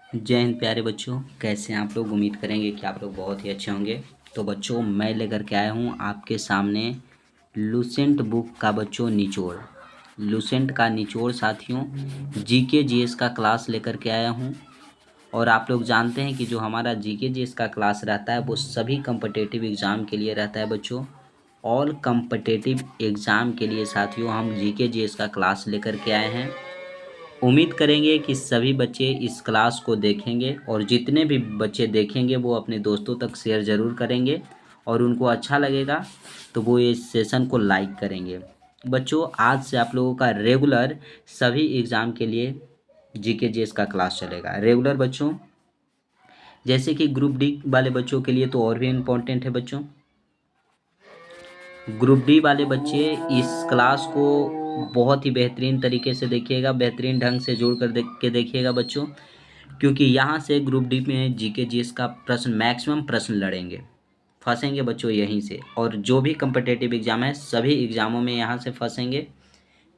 जय हिंद प्यारे बच्चों, कैसे हैं आप लोग। उम्मीद करेंगे कि आप लोग बहुत ही अच्छे होंगे। तो बच्चों, मैं लेकर के आया हूँ आपके सामने लूसेंट बुक का बच्चों निचोड़। लूसेंट का निचोड़ साथियों, जीके जीएस का क्लास लेकर के आया हूँ। और आप लोग जानते हैं कि जो हमारा जीके जीएस का क्लास रहता है वो सभी कम्पिटिटिव एग्ज़ाम के लिए रहता है बच्चों। ऑल कम्पिटिटिव एग्ज़ाम के लिए साथियों हम जीके जीएस का क्लास लेकर के आए हैं। उम्मीद करेंगे कि सभी बच्चे इस क्लास को देखेंगे और जितने भी बच्चे देखेंगे वो अपने दोस्तों तक शेयर ज़रूर करेंगे और उनको अच्छा लगेगा तो वो इस सेशन को लाइक करेंगे। बच्चों, आज से आप लोगों का रेगुलर सभी एग्ज़ाम के लिए जीके जीएस का क्लास चलेगा रेगुलर बच्चों। जैसे कि ग्रुप डी वाले बच्चों के लिए तो और भी इम्पोर्टेंट है बच्चों। ग्रुप डी वाले बच्चे इस क्लास को बहुत ही बेहतरीन तरीके से देखिएगा, बेहतरीन ढंग से जोड़ कर देख के देखिएगा बच्चों, क्योंकि यहाँ से ग्रुप डी में जीके जीएस का प्रश्न मैक्सिमम प्रश्न लड़ेंगे, फंसेंगे बच्चों यहीं से। और जो भी कम्पिटिटिव एग्ज़ाम है सभी एग्ज़ामों में यहाँ से फंसेंगे।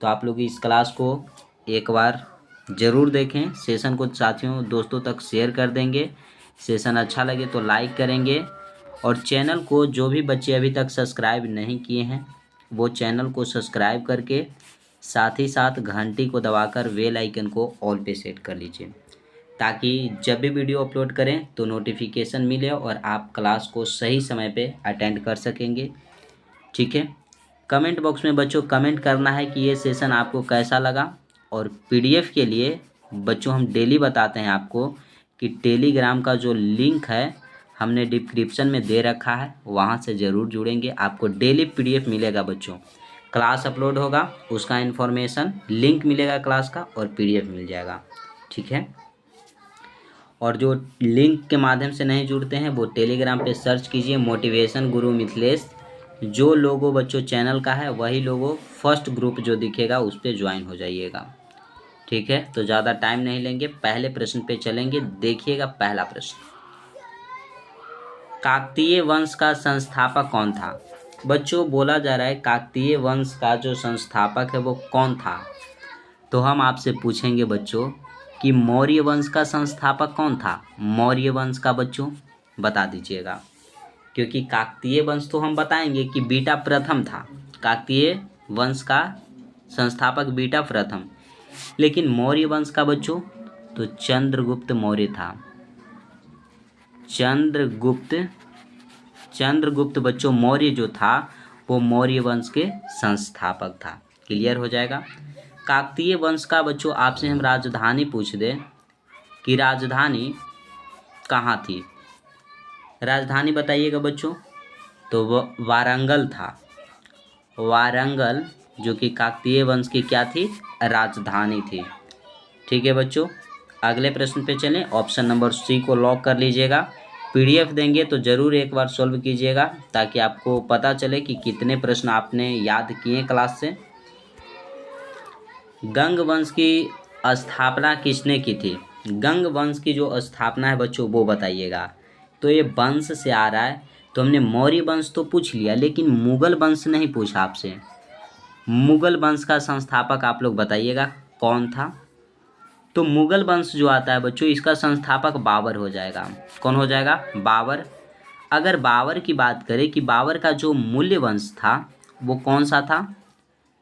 तो आप लोग इस क्लास को एक बार ज़रूर देखें। सेशन को साथियों दोस्तों तक शेयर कर देंगे। सेशन अच्छा लगे तो लाइक करेंगे। और चैनल को जो भी बच्चे अभी तक सब्सक्राइब नहीं किए हैं वो चैनल को सब्सक्राइब करके साथ ही साथ घंटी को दबाकर बेल आइकन को ऑल पे सेट कर लीजिए, ताकि जब भी वीडियो अपलोड करें तो नोटिफिकेशन मिले और आप क्लास को सही समय पे अटेंड कर सकेंगे। ठीक है। कमेंट बॉक्स में बच्चों कमेंट करना है कि ये सेशन आपको कैसा लगा। और पीडीएफ के लिए बच्चों हम डेली बताते हैं आपको कि टेलीग्राम का जो लिंक है हमने डिस्क्रिप्शन में दे रखा है, वहाँ से ज़रूर जुड़ेंगे। आपको डेली पीडीएफ मिलेगा बच्चों। क्लास अपलोड होगा उसका इन्फॉर्मेशन लिंक मिलेगा क्लास का और पीडीएफ मिल जाएगा। ठीक है। और जो लिंक के माध्यम से नहीं जुड़ते हैं वो टेलीग्राम पे सर्च कीजिए मोटिवेशन गुरु मिथिलेश। जो लोगो बच्चों चैनल का है वही लोगो फर्स्ट ग्रुप जो दिखेगा उस पर ज्वाइन हो जाइएगा। ठीक है। तो ज़्यादा टाइम नहीं लेंगे, पहले प्रश्न पे चलेंगे। देखिएगा पहला प्रश्न, काकतीय वंश का संस्थापक कौन था। बच्चों बोला जा रहा है काकतीय वंश का जो संस्थापक है वो कौन था। तो हम आपसे पूछेंगे बच्चों कि मौर्य वंश का संस्थापक कौन था। मौर्य वंश का बच्चों बता दीजिएगा, क्योंकि काकतीय वंश तो हम बताएंगे कि बीटा प्रथम था। काकतीय वंश का संस्थापक बीटा प्रथम, लेकिन मौर्य वंश का बच्चों तो चंद्रगुप्त मौर्य था। चंद्रगुप्त बच्चों मौर्य जो था वो मौर्य वंश के संस्थापक था। क्लियर हो जाएगा। काकतीय वंश का बच्चों आपसे हम राजधानी पूछ दें कि राजधानी कहाँ थी, राजधानी बताइएगा बच्चों। तो वो वारंगल था। वारंगल जो कि काकतीय वंश की क्या थी, राजधानी थी। ठीक है बच्चों, अगले प्रश्न पे चलें। ऑप्शन नंबर सी को लॉक कर लीजिएगा। पीडीएफ देंगे तो ज़रूर एक बार सॉल्व कीजिएगा ताकि आपको पता चले कि कितने प्रश्न आपने याद किए क्लास से। गंग वंश की स्थापना किसने की थी। गंग वंश की जो स्थापना है बच्चों वो बताइएगा। तो ये वंश से आ रहा है, तो हमने मौर्य वंश तो पूछ लिया लेकिन मुगल वंश नहीं पूछा आपसे। मुगल वंश का संस्थापक आप लोग बताइएगा कौन था। तो मुगल वंश जो आता है बच्चों इसका संस्थापक बाबर हो जाएगा। कौन हो जाएगा, बाबर। अगर बाबर की बात करें कि बाबर का जो मूल्य वंश था वो कौन सा था,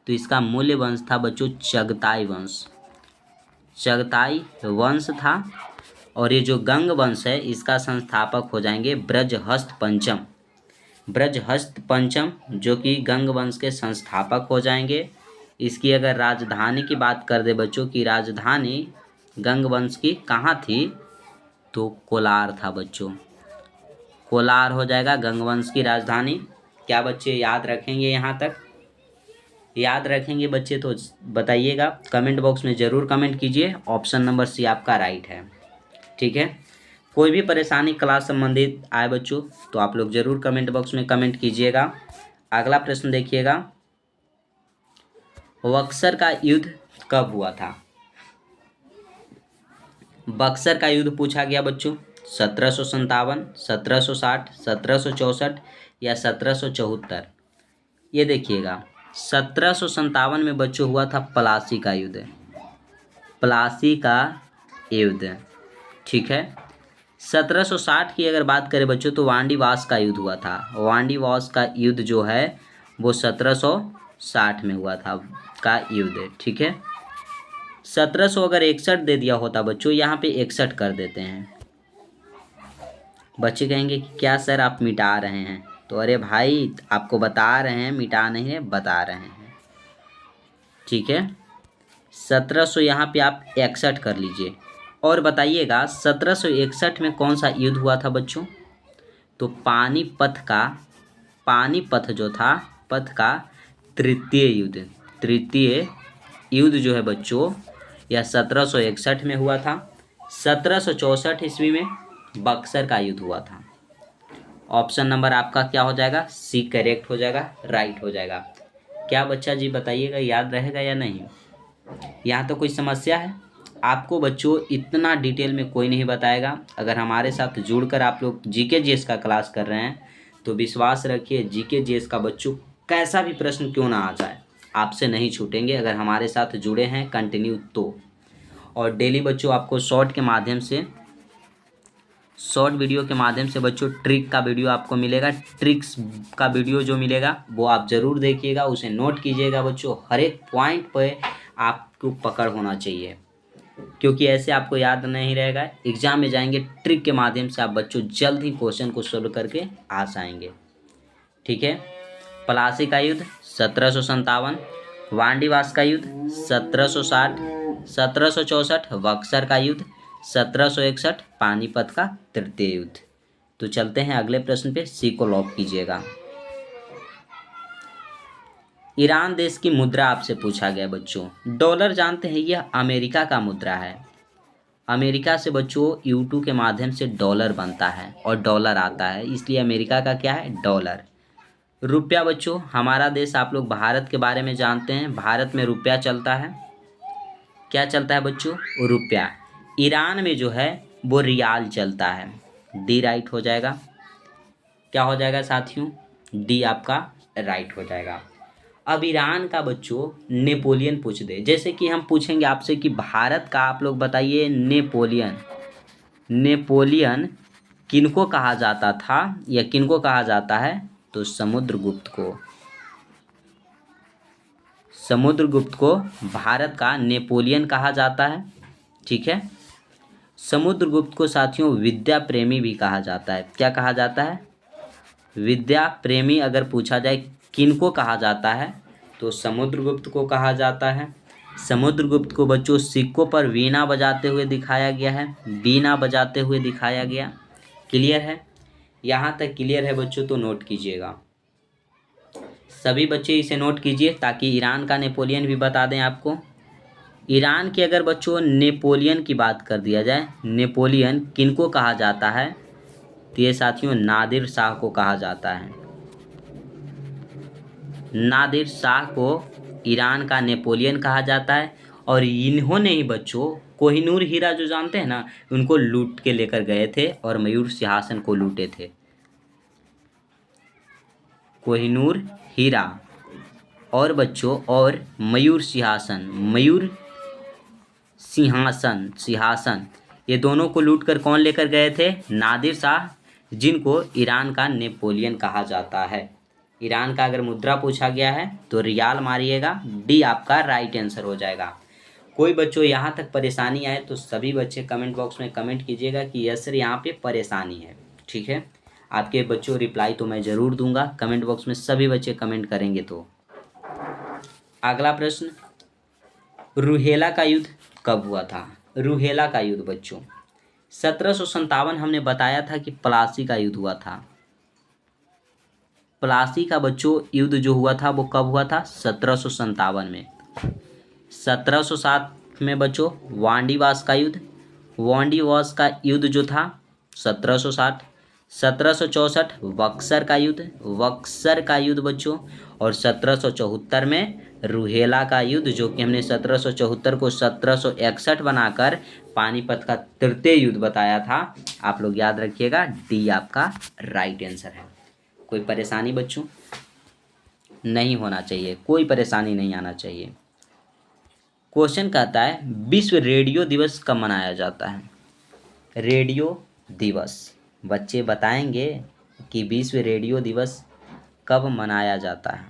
तो इसका मूल्य वंश था बच्चों चगताई वंश। चगताई वंश था। और ये जो गंग वंश है इसका संस्थापक हो जाएंगे ब्रजहस्त पंचम। ब्रजहस्त पंचम जो कि गंग वंश के संस्थापक हो जाएंगे। इसकी अगर राजधानी की बात कर दे बच्चों की राजधानी गंग वंश की कहाँ थी, तो कोलार था बच्चों। कोलार हो जाएगा गंग वंश की राजधानी। क्या बच्चे याद रखेंगे यहाँ तक। याद रखेंगे बच्चे तो बताइएगा, कमेंट बॉक्स में ज़रूर कमेंट कीजिए। ऑप्शन नंबर सी आपका राइट है। ठीक है। कोई भी परेशानी क्लास संबंधित आए बच्चों तो आप लोग ज़रूर कमेंट बॉक्स में कमेंट कीजिएगा। अगला प्रश्न देखिएगा, बक्सर का युद्ध कब हुआ था। बक्सर का युद्ध पूछा गया बच्चों 1757, 1760, 1764 या 1774। ये देखिएगा 1757 में बच्चों हुआ था प्लासी का युद्ध। प्लासी का युद्ध। ठीक है। 1760 की अगर बात करें बच्चों तो वांडीवास का युद्ध हुआ था। वांडीवास का युद्ध जो है वो 1760 में हुआ था का युद्ध, ठीक है। 1700 अगर 61 दे दिया होता बच्चों, यहाँ पे 61 कर देते हैं। बच्चे कहेंगे कि क्या सर आप मिटा रहे हैं, तो अरे भाई आपको बता रहे हैं, मिटा नहीं है बता रहे हैं, ठीक है। 1700 यहाँ पे आप 61 कर लीजिए। और बताइएगा 1761 में कौन सा युद्ध हुआ था बच्चों, तो पानीपत जो था, पथ का तृतीय युद्ध जो है बच्चों, यह 1761 में हुआ था। 1764 ईस्वी में बक्सर का युद्ध हुआ था। ऑप्शन नंबर आपका क्या हो जाएगा, सी करेक्ट हो जाएगा, राइट हो जाएगा। क्या बच्चा जी बताइएगा, याद रहेगा या नहीं? यहाँ तो कोई समस्या है? आपको बच्चों इतना डिटेल में कोई नहीं बताएगा। अगर हमारे साथ जुड़कर आप लोग जीके जीएस का क्लास कर रहे हैं तो विश्वास रखिए जीके जीएस का बच्चों कैसा भी प्रश्न क्यों ना आ जाए, आपसे नहीं छूटेंगे अगर हमारे साथ जुड़े हैं कंटिन्यू तो। और डेली बच्चों आपको शॉर्ट वीडियो के माध्यम से बच्चों ट्रिक का वीडियो आपको मिलेगा। ट्रिक्स का वीडियो जो मिलेगा वो आप ज़रूर देखिएगा, उसे नोट कीजिएगा बच्चों। हर एक पॉइंट पे आपको पकड़ होना चाहिए, क्योंकि ऐसे आपको याद नहीं रहेगा। एग्जाम में जाएंगे ट्रिक के माध्यम से आप बच्चों जल्द ही क्वेश्चन को सोल्व करके आ जाएंगे, ठीक है। प्लासी का युद्ध 1757, वांडीवास का युद्ध 1760, 1764 बक्सर का युद्ध, 1761 पानीपत का तृतीय युद्ध। तो चलते हैं अगले प्रश्न पे, सी को लॉक कीजिएगा। ईरान देश की मुद्रा आपसे पूछा गया बच्चों। डॉलर जानते हैं, यह अमेरिका का मुद्रा है। अमेरिका से बच्चों यूट्यूब के माध्यम से डॉलर बनता है और डॉलर आता है, इसलिए अमेरिका का क्या है, डॉलर। रुपया बच्चों, हमारा देश आप लोग भारत के बारे में जानते हैं, भारत में रुपया चलता है। क्या चलता है बच्चों, रुपया। ईरान में जो है वो रियाल चलता है। डी राइट हो जाएगा। क्या हो जाएगा साथियों, डी आपका राइट हो जाएगा। अब ईरान का बच्चों नेपोलियन पूछ दे, जैसे कि हम पूछेंगे आपसे कि भारत का आप लोग बताइए नेपोलियन किनको कहा जाता था या किनको कहा जाता है, तो समुद्रगुप्त को भारत का नेपोलियन कहा जाता है, ठीक है। समुद्रगुप्त को साथियों विद्या प्रेमी भी कहा जाता है। क्या कहा जाता है, विद्या प्रेमी। अगर पूछा जाए किनको कहा जाता है, तो समुद्रगुप्त को कहा जाता है। समुद्रगुप्त को बच्चों सिक्कों पर वीणा बजाते हुए दिखाया गया है, वीणा बजाते हुए दिखाया गया। क्लियर है, यहाँ तक क्लियर है बच्चों, तो नोट कीजिएगा। सभी बच्चे इसे नोट कीजिए ताकि ईरान का नेपोलियन भी बता दें आपको। ईरान के अगर बच्चों नेपोलियन की बात कर दिया जाए, नेपोलियन किनको कहा जाता है, तो ये साथियों नादिर शाह को कहा जाता है। नादिर शाह को ईरान का नेपोलियन कहा जाता है। और इन्होंने ही बच्चों कोहिनूर हीरा जो जानते हैं ना, उनको लूट के लेकर गए थे और मयूर सिंहासन को लूटे थे। कोहिनूर हीरा और बच्चों और मयूर सिंहासन ये दोनों को लूटकर कौन लेकर गए थे, नादिर शाह, जिनको ईरान का नेपोलियन कहा जाता है। ईरान का अगर मुद्रा पूछा गया है तो रियाल मारिएगा, डी आपका राइट आंसर हो जाएगा। कोई बच्चों यहाँ तक परेशानी आए तो सभी बच्चे कमेंट बॉक्स में कमेंट कीजिएगा कि यस सर यहाँ पे परेशानी है, ठीक है। आपके बच्चों रिप्लाई तो मैं ज़रूर दूंगा, कमेंट बॉक्स में सभी बच्चे कमेंट करेंगे तो। अगला प्रश्न, रूहेला का युद्ध कब हुआ था? रूहेला का युद्ध बच्चों 1757 हमने बताया था कि प्लासी का युद्ध हुआ था। प्लासी का बच्चों युद्ध जो हुआ था वो कब हुआ था? 1757 में। 1707 में बच्चों वांडीवास का युद्ध, वांडीवास का युद्ध जो था 1760। 1764 बक्सर का युद्ध बच्चों, और 1774 में रूहेला का युद्ध, जो कि हमने 1774 को 1761 बनाकर पानीपत का तृतीय युद्ध बताया था। आप लोग याद रखिएगा, डी आपका राइट आंसर है। कोई परेशानी बच्चों नहीं होना चाहिए, कोई परेशानी नहीं आना चाहिए। क्वेश्चन कहता है विश्व रेडियो दिवस कब मनाया जाता है? रेडियो दिवस। बच्चे बताएंगे कि विश्व रेडियो दिवस कब मनाया जाता है।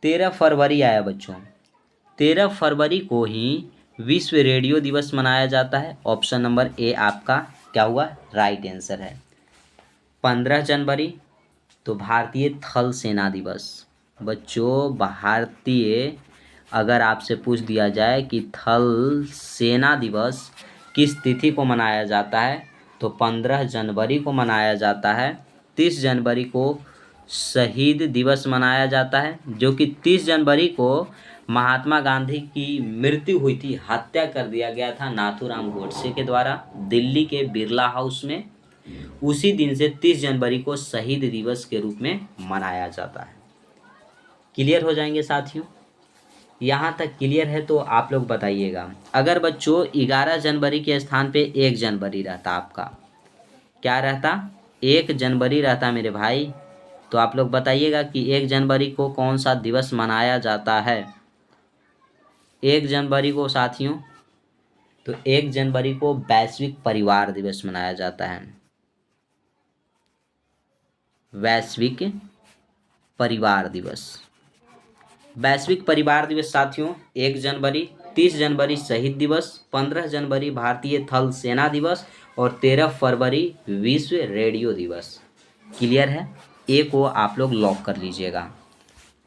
13 फरवरी आया बच्चों। 13 फरवरी को ही विश्व रेडियो दिवस मनाया जाता है। ऑप्शन नंबर ए आपका क्या हुआ, राइट आंसर है। 15 जनवरी तो भारतीय थल सेना दिवस। बच्चों भारतीय, अगर आपसे पूछ दिया जाए कि थल सेना दिवस किस तिथि को मनाया जाता है तो 15 जनवरी को मनाया जाता है। 30 जनवरी को शहीद दिवस मनाया जाता है, जो कि 30 जनवरी को महात्मा गांधी की मृत्यु हुई थी, हत्या कर दिया गया था नाथूराम गोडसे के द्वारा दिल्ली के बिरला हाउस में। उसी दिन से 30 जनवरी को शहीद दिवस के रूप में मनाया जाता है। क्लियर हो जाएंगे साथियों, यहाँ तक क्लियर है तो आप लोग बताइएगा। अगर बच्चों 11 जनवरी के स्थान पे 1 जनवरी रहता, आपका क्या रहता, 1 जनवरी रहता मेरे भाई, तो आप लोग बताइएगा कि 1 जनवरी को कौन सा दिवस मनाया जाता है। 1 जनवरी को साथियों, तो 1 जनवरी को वैश्विक परिवार दिवस मनाया जाता है। वैश्विक परिवार दिवस। वैश्विक परिवार दिवस साथियों 1 जनवरी, 30 जनवरी शहीद दिवस, 15 जनवरी भारतीय थल सेना दिवस और 13 फरवरी विश्व रेडियो दिवस। क्लियर है, ए को आप लोग लॉक कर लीजिएगा।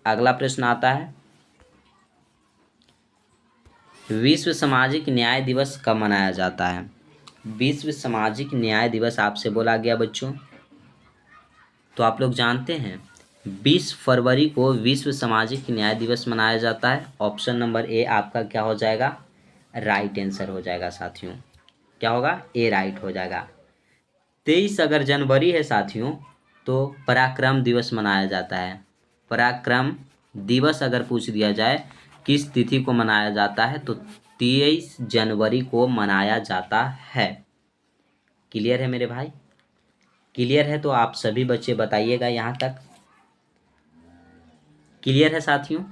अगला प्रश्न आता है, विश्व सामाजिक न्याय दिवस कब मनाया जाता है। विश्व सामाजिक न्याय दिवस आपसे बोला गया बच्चों, तो आप लोग जानते हैं 20 फरवरी को विश्व सामाजिक न्याय दिवस मनाया जाता है। ऑप्शन नंबर ए आपका क्या हो जाएगा, राइट आंसर हो जाएगा साथियों। क्या होगा, ए राइट हो जाएगा। 23 अगर जनवरी है साथियों तो पराक्रम दिवस मनाया जाता है। पराक्रम दिवस अगर पूछ दिया जाए किस तिथि को मनाया जाता है तो 23 जनवरी को मनाया जाता है। क्लियर है मेरे भाई, क्लियर है तो आप सभी बच्चे बताइएगा यहाँ तक। क्लियर है साथियों,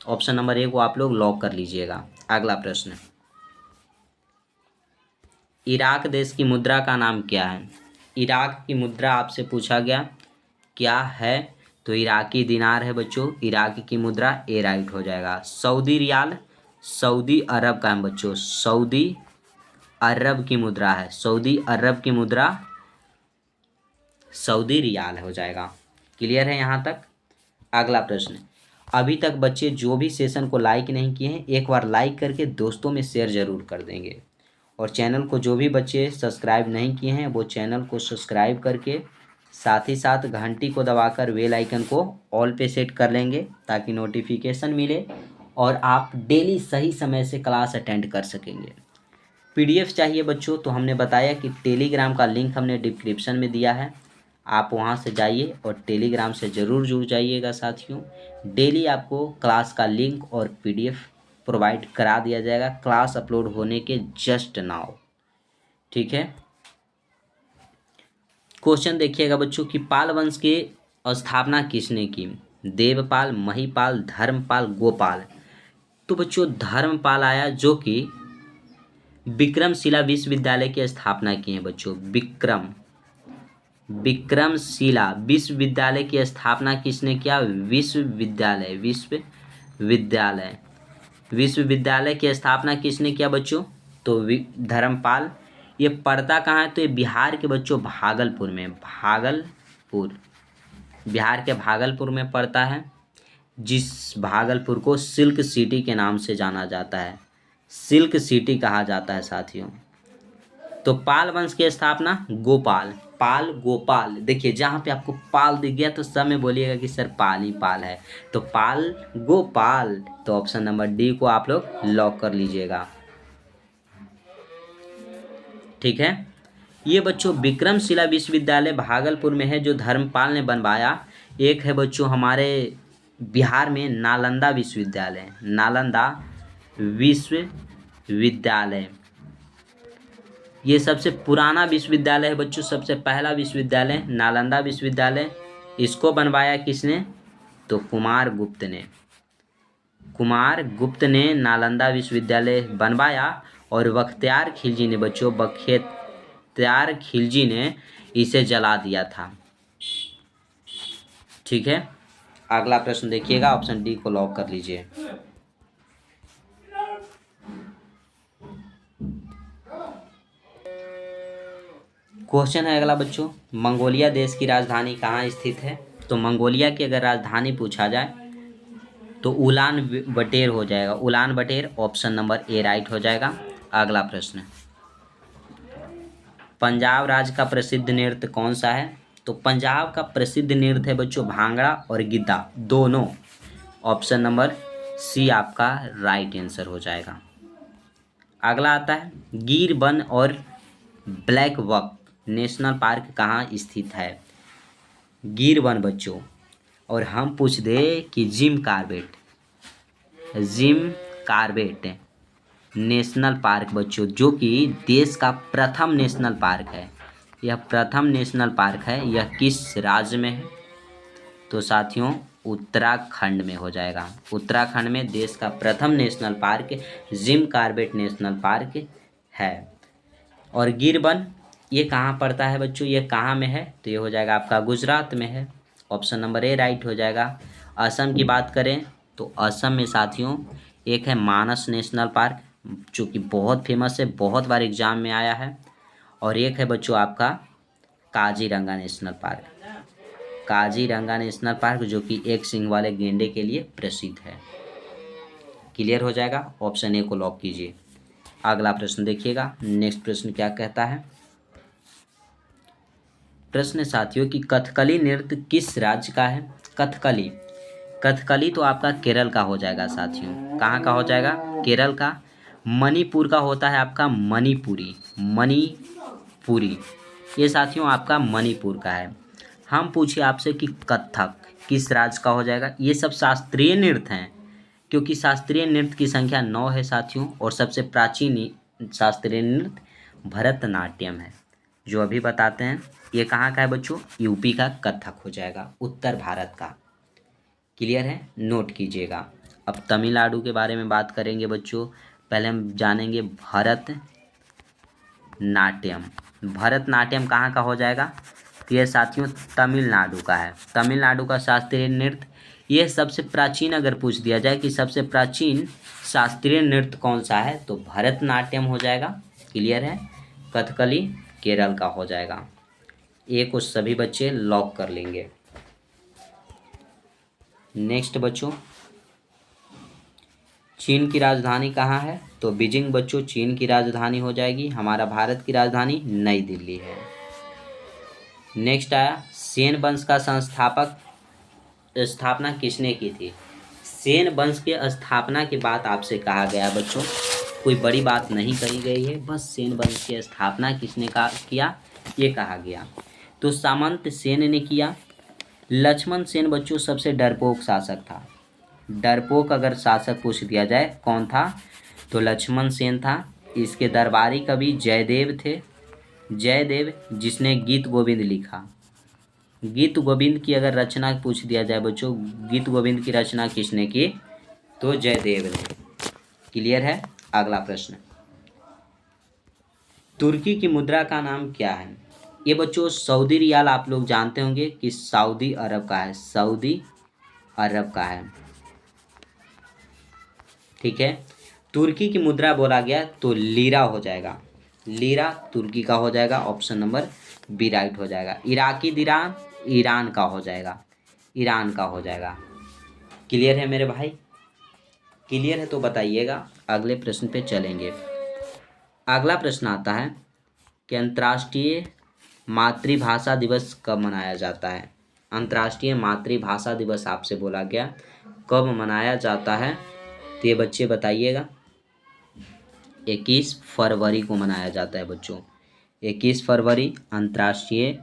ऑप्शन नंबर ए को आप लोग लॉक कर लीजिएगा। अगला प्रश्न, इराक देश की मुद्रा का नाम क्या है। इराक की मुद्रा आपसे पूछा गया, क्या है, तो इराकी दिनार है बच्चों इराक की मुद्रा, ए राइट हो जाएगा। सऊदी रियाल सऊदी अरब का है बच्चों, सऊदी अरब की मुद्रा है, सऊदी अरब की मुद्रा सऊदी रियाल हो जाएगा। क्लियर है यहाँ तक। अगला प्रश्न, अभी तक बच्चे जो भी सेशन को लाइक नहीं किए हैं एक बार लाइक करके दोस्तों में शेयर जरूर कर देंगे, और चैनल को जो भी बच्चे सब्सक्राइब नहीं किए हैं वो चैनल को सब्सक्राइब करके साथ ही साथ घंटी को दबाकर बेल आइकन को ऑल पे सेट कर लेंगे ताकि नोटिफिकेशन मिले और आप डेली सही समय से क्लास अटेंड कर सकेंगे। पीडीएफ चाहिए बच्चों तो हमने बताया कि टेलीग्राम का लिंक हमने डिस्क्रिप्शन में दिया है, आप वहां से जाइए और टेलीग्राम से ज़रूर जुड़ जाइएगा साथियों। डेली आपको क्लास का लिंक और पीडीएफ प्रोवाइड करा दिया जाएगा क्लास अपलोड होने के जस्ट नाउ। ठीक है, क्वेश्चन देखिएगा बच्चों कि पाल वंश की स्थापना किसने की। देवपाल, महिपाल, धर्मपाल, गोपाल। तो बच्चों धर्मपाल आया, जो कि विक्रमशिला विश्वविद्यालय की स्थापना की है बच्चों। विक्रमशिला विश्वविद्यालय की स्थापना किसने किया, विश्वविद्यालय की स्थापना किसने किया बच्चों, तो धर्मपाल। ये पड़ता कहाँ है, तो ये बिहार के बच्चों भागलपुर में, बिहार के भागलपुर में पड़ता है, जिस भागलपुर को सिल्क सिटी के नाम से जाना जाता है, सिल्क सिटी कहा जाता है साथियों। तो पाल वंश की स्थापना पाल गोपाल, देखिए जहाँ पे आपको पाल दिख गया तो सब में बोलिएगा कि सर पाल ही पाल है, तो पाल गोपाल, तो ऑप्शन नंबर डी को आप लोग लॉक कर लीजिएगा। ठीक है, ये बच्चों विक्रमशिला विश्वविद्यालय भागलपुर में है जो धर्मपाल ने बनवाया। एक है बच्चों हमारे बिहार में नालंदा विश्वविद्यालय, ये सबसे पुराना विश्वविद्यालय है बच्चों, सबसे पहला विश्वविद्यालय नालंदा विश्वविद्यालय। इसको बनवाया किसने, तो कुमार गुप्त ने नालंदा विश्वविद्यालय बनवाया और बख्तियार खिलजी ने बच्चों बख्तियार खिलजी ने इसे जला दिया था। ठीक है, अगला प्रश्न देखिएगा, ऑप्शन डी को लॉक कर लीजिए। क्वेश्चन है अगला बच्चों, मंगोलिया देश की राजधानी कहाँ स्थित है? तो मंगोलिया की अगर राजधानी पूछा जाए तो उलान बटेर हो जाएगा। उलान बटेर ऑप्शन नंबर ए राइट हो जाएगा। अगला प्रश्न, पंजाब राज्य का प्रसिद्ध नृत्य कौन सा है? तो पंजाब का प्रसिद्ध नृत्य है बच्चों भांगड़ा और गिद्धा दोनों। ऑप्शन नंबर सी आपका राइट आंसर हो जाएगा। अगला आता है, गिर वन और ब्लैक बक नेशनल पार्क कहाँ स्थित है? गिर वन बच्चों, और हम पूछ दे कि जिम कार्बेट नेशनल पार्क बच्चों, जो कि देश का प्रथम नेशनल पार्क है। यह प्रथम नेशनल पार्क है, यह किस राज्य में है? तो साथियों उत्तराखंड में हो जाएगा। उत्तराखंड में देश का प्रथम national park Jim Corbett national park है। और गिर वन ये कहाँ पड़ता है बच्चों, ये कहाँ में है? तो ये हो जाएगा आपका गुजरात में है। ऑप्शन नंबर ए राइट हो जाएगा। असम की बात करें तो असम में साथियों एक है मानस नेशनल पार्क, जो कि बहुत फेमस है, बहुत बार एग्जाम में आया है। और एक है बच्चों आपका Kaziranga national park. Kaziranga national park जो कि एक सींग वाले गेंडे के लिए प्रसिद्ध है। क्लियर हो जाएगा, ऑप्शन ए को लॉक कीजिए। अगला प्रश्न देखिएगा, नेक्स्ट प्रश्न क्या कहता है। प्रश्न साथियों कि कथकली नृत्य किस राज्य का है? कथकली तो आपका केरल का हो जाएगा साथियों। कहाँ का हो जाएगा? केरल का। मणिपुर का होता है आपका मणिपुरी। ये साथियों आपका मणिपुर का है। हम पूछिए आपसे कि कथक किस राज्य का हो जाएगा? ये सब शास्त्रीय नृत्य हैं, क्योंकि शास्त्रीय नृत्य की संख्या 9 है साथियों। और सबसे प्राचीन शास्त्रीय नृत्य भरतनाट्यम है, जो अभी बताते हैं। ये कहाँ का है बच्चों? यूपी का कथक हो जाएगा, उत्तर भारत का। क्लियर है, नोट कीजिएगा। अब तमिलनाडु के बारे में बात करेंगे बच्चों। पहले हम जानेंगे भरतनाट्यम कहाँ का हो जाएगा? तो ये साथियों तमिलनाडु का है। तमिलनाडु का शास्त्रीय नृत्य। ये सबसे प्राचीन अगर पूछ दिया जाए कि सबसे प्राचीन शास्त्रीय नृत्य कौन सा है, तो भरतनाट्यम हो जाएगा। क्लियर है, कथकली केरल का हो जाएगा। ए को सभी बच्चे लॉक कर लेंगे। नेक्स्ट बच्चों, चीन की राजधानी कहाँ है? तो बीजिंग बच्चों चीन की राजधानी हो जाएगी। हमारा भारत की राजधानी नई दिल्ली है। नेक्स्ट आया, सेन वंश का स्थापना किसने की थी? सेन वंश के स्थापना की बात आपसे कहा गया बच्चों, कोई बड़ी बात नहीं कही गई है, बस सेन वंश की स्थापना किसने किया ये कहा गया। तो सामंत सेन ने किया। लक्ष्मण सेन बच्चों सबसे डरपोक शासक था। डरपोक अगर शासक पूछ दिया जाए कौन था, तो लक्ष्मण सेन था। इसके दरबारी कवि जयदेव थे। जयदेव जिसने गीत गोविंद लिखा। गीत गोविंद की अगर रचना पूछ दिया जाए बच्चों, गीत गोविंद की रचना किसने की? तो जयदेव ने। क्लियर है, अगला प्रश्न, तुर्की की मुद्रा का नाम क्या है? ये बच्चों सऊदी रियाल आप लोग जानते होंगे कि सऊदी अरब का है। सऊदी अरब का है, ठीक है। तुर्की की मुद्रा बोला गया तो लीरा हो जाएगा। लीरा तुर्की का हो जाएगा। ऑप्शन नंबर बी राइट हो जाएगा। इराकी दिराम ईरान का हो जाएगा। ईरान का हो जाएगा। क्लियर है मेरे भाई? क्लियर है तो बताइएगा। अगले प्रश्न पे चलेंगे। अगला प्रश्न आता है कि अंतर्राष्ट्रीय मातृभाषा दिवस कब मनाया जाता है? अंतर्राष्ट्रीय मातृभाषा दिवस आपसे बोला गया, कब मनाया जाता है? तो ये बच्चे बताइएगा। 21 फरवरी को मनाया जाता है बच्चों। 21 फरवरी अंतर्राष्ट्रीय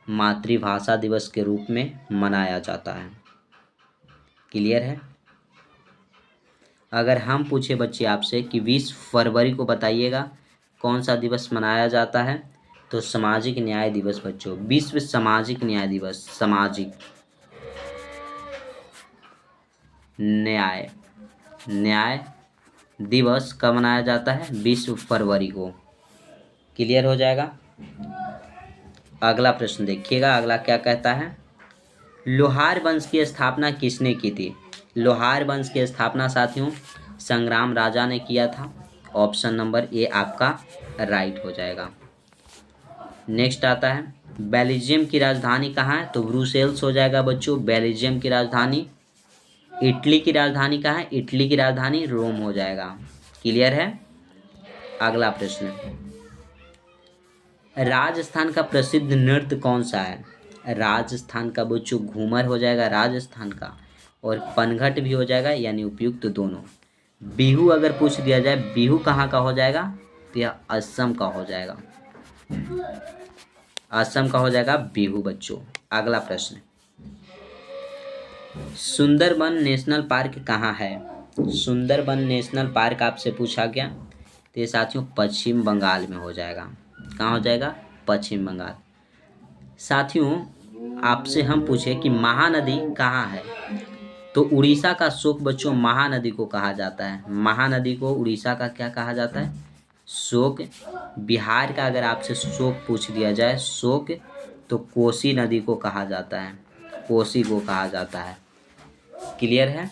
मातृभाषा दिवस के रूप में मनाया जाता है। क्लियर है? अगर हम पूछे बच्चे आपसे कि 20 फरवरी को बताइएगा कौन सा दिवस मनाया जाता है, तो सामाजिक न्याय दिवस बच्चों। विश्व सामाजिक न्याय दिवस। सामाजिक न्याय दिवस कब मनाया जाता है? 20 फरवरी को। क्लियर हो जाएगा। अगला प्रश्न देखिएगा, अगला क्या कहता है? लोहार वंश की स्थापना किसने की थी? लोहार वंश की स्थापना साथियों संग्राम राजा ने किया था। ऑप्शन नंबर ए आपका राइट हो जाएगा। नेक्स्ट आता है, बेल्जियम की राजधानी कहाँ है? तो ब्रुसेल्स हो जाएगा बच्चों बेल्जियम की राजधानी। इटली की राजधानी कहाँ है? इटली की राजधानी रोम हो जाएगा। क्लियर है। अगला प्रश्न, राजस्थान का प्रसिद्ध नृत्य कौन सा है? राजस्थान का बच्चों घूमर हो जाएगा राजस्थान का, और पनघट भी हो जाएगा, यानी उपयुक्त दोनों। बिहू अगर पूछ दिया जाए बिहू कहाँ का हो जाएगा? तो यह असम का हो जाएगा। असम का हो जाएगा बिहू बच्चों। अगला प्रश्न, सुंदरबन नेशनल पार्क कहाँ है? सुंदरबन नेशनल पार्क आपसे पूछा गया, तो ये साथियों पश्चिम बंगाल में हो जाएगा। कहाँ हो जाएगा? पश्चिम बंगाल। साथियों आपसे हम पूछे कि महानदी कहाँ है? तो उड़ीसा का शोक बच्चों महानदी को कहा जाता है। महानदी को उड़ीसा का क्या कहा जाता है? शोक। बिहार का अगर आपसे शोक पूछ दिया जाए शोक, तो कोसी नदी को कहा जाता है, कोसी को कहा जाता है। क्लियर है।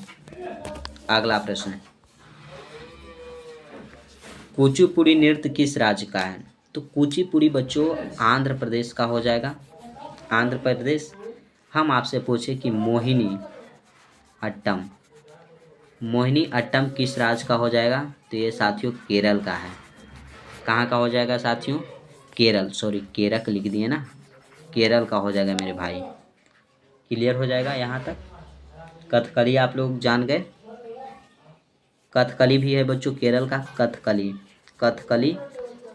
अगला प्रश्न, कुचिपुड़ी नृत्य किस राज्य का है? तो कुचिपुड़ी बच्चों आंध्र प्रदेश का हो जाएगा। आंध्र प्रदेश। हम आपसे पूछे कि मोहिनी अट्टम, मोहिनी अट्टम किस राज्य का हो जाएगा? तो ये साथियों केरल का है। कहाँ का हो जाएगा साथियों? केरल, सॉरी केरक लिख दिए ना, केरल का हो जाएगा मेरे भाई। क्लियर हो जाएगा यहाँ तक। कथकली आप लोग जान गए, कथकली भी है बच्चों केरल का। कथकली, कथकली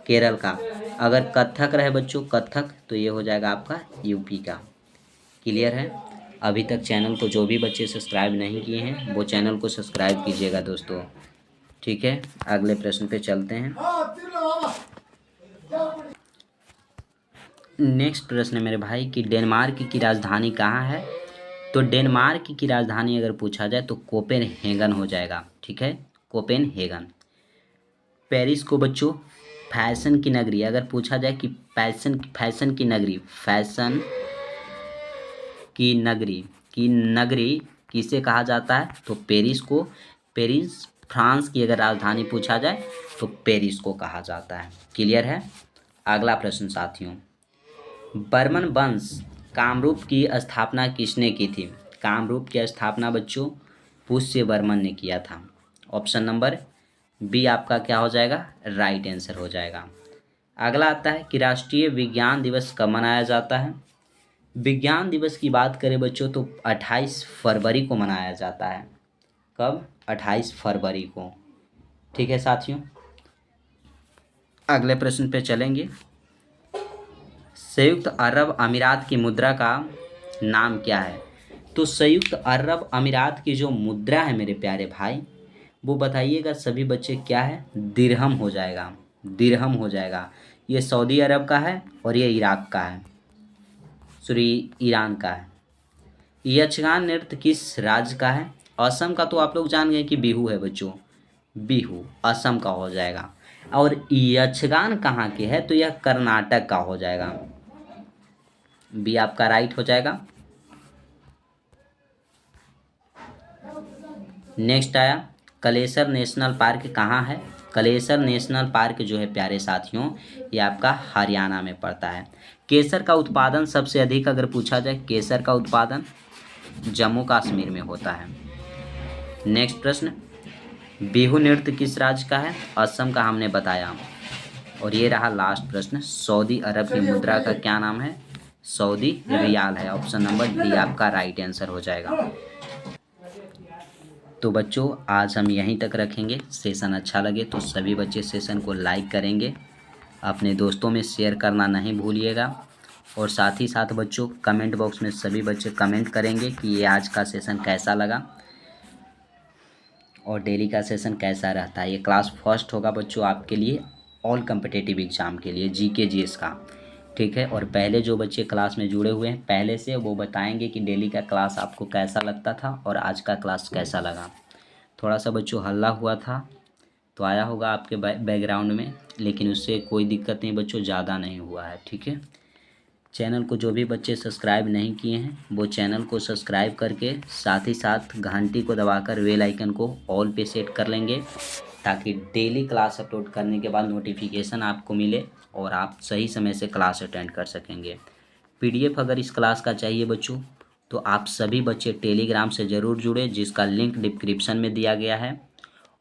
केरल का। अगर कथक रहे बच्चों कथक, तो ये हो जाएगा आपका यूपी का। क्लियर है। अभी तक चैनल को जो भी बच्चे सब्सक्राइब नहीं किए हैं वो चैनल को सब्सक्राइब कीजिएगा दोस्तों। ठीक है, अगले प्रश्न पे चलते हैं। नेक्स्ट प्रश्न है मेरे भाई कि डेनमार्क की राजधानी कहाँ है? तो डेनमार्क की राजधानी अगर पूछा जाए तो कोपेनहेगन हो जाएगा। ठीक है, कोपेनहेगन। पेरिस को बच्चों फैशन की नगरी अगर पूछा जाए कि फैशन की नगरी, फैशन की नगरी किसे कहा जाता है? तो पेरिस को, पेरिस फ्रांस की अगर राजधानी पूछा जाए तो पेरिस को कहा जाता है। क्लियर है। अगला प्रश्न साथियों, बर्मन वंश कामरूप की स्थापना किसने की थी? कामरूप की स्थापना बच्चों पुष्य वर्मन ने किया था। ऑप्शन नंबर बी आपका क्या हो जाएगा? राइट आंसर हो जाएगा। अगला आता है कि राष्ट्रीय विज्ञान दिवस कब मनाया जाता है? विज्ञान दिवस की बात करें बच्चों तो 28 फरवरी को मनाया जाता है। कब? 28 फरवरी को। ठीक है साथियों, अगले प्रश्न पे चलेंगे। संयुक्त अरब अमीरात की मुद्रा का नाम क्या है? तो संयुक्त अरब अमीरात की जो मुद्रा है मेरे प्यारे भाई, वो बताइएगा सभी बच्चे, क्या है? दिरहम हो जाएगा। दिरहम हो जाएगा। ये सऊदी अरब का है और ये इराक का है, सॉरी ईरान का है। यक्षगान नृत्य किस राज्य का है? असम का तो आप लोग जान गए कि बिहू है बच्चों, बिहू असम का हो जाएगा। और यक्षगान कहाँ के है? तो यह कर्नाटक का हो जाएगा। बी आपका राइट हो जाएगा। नेक्स्ट आया, कलेसर नेशनल पार्क कहाँ है? कलेसर नेशनल पार्क जो है प्यारे साथियों ये आपका हरियाणा में पड़ता है। केसर का उत्पादन सबसे अधिक अगर पूछा जाए, केसर का उत्पादन जम्मू कश्मीर में होता है। नेक्स्ट प्रश्न, बिहू नृत्य किस राज्य का है? असम का हमने बताया। और ये रहा लास्ट प्रश्न, सऊदी अरब की मुद्रा का क्या नाम है? सऊदी रियाल है। ऑप्शन नंबर डी आपका राइट आंसर हो जाएगा। तो बच्चों आज हम यहीं तक रखेंगे। सेशन अच्छा लगे तो सभी बच्चे सेशन को लाइक करेंगे, अपने दोस्तों में शेयर करना नहीं भूलिएगा। और साथ ही साथ बच्चों कमेंट बॉक्स में सभी बच्चे कमेंट करेंगे कि ये आज का सेशन कैसा लगा और डेली का सेशन कैसा रहता है। ये क्लास फर्स्ट होगा बच्चों आपके लिए, ऑल कम्पिटिटिव एग्ज़ाम के लिए, जीके जीएस का। ठीक है, और पहले जो बच्चे क्लास में जुड़े हुए हैं पहले से, वो बताएंगे कि डेली का क्लास आपको कैसा लगता था और आज का क्लास कैसा लगा। थोड़ा सा बच्चों हल्ला हुआ था तो आया होगा आपके बैकग्राउंड में, लेकिन उससे कोई दिक्कत नहीं बच्चों, ज़्यादा नहीं हुआ है, ठीक है। चैनल को जो भी बच्चे सब्सक्राइब नहीं किए हैं वो चैनल को सब्सक्राइब करके साथ ही साथ घंटी को दबाकर बेल आइकन को ऑल पे सेट कर लेंगे, ताकि डेली क्लास अपलोड करने के बाद नोटिफिकेशन आपको मिले और आप सही समय से क्लास अटेंड कर सकेंगे। पीडीएफ अगर इस क्लास का चाहिए बच्चों तो आप सभी बच्चे टेलीग्राम से ज़रूर जुड़े, जिसका लिंक डिस्क्रिप्शन में दिया गया है,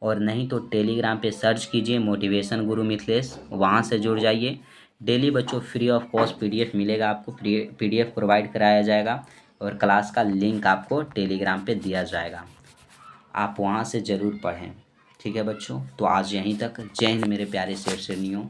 और नहीं तो टेलीग्राम पे सर्च कीजिए मोटिवेशन गुरु मिथिलेश, वहाँ से जुड़ जाइए। डेली बच्चों फ्री ऑफ कॉस्ट पीडीएफ मिलेगा आपको, पीडीएफ प्रोवाइड कराया जाएगा और क्लास का लिंक आपको टेलीग्राम पे दिया जाएगा, आप वहाँ से ज़रूर पढ़ें, ठीक है बच्चों। तो आज यहीं तक, जय हिंद मेरे प्यारे शेर शेरनियों।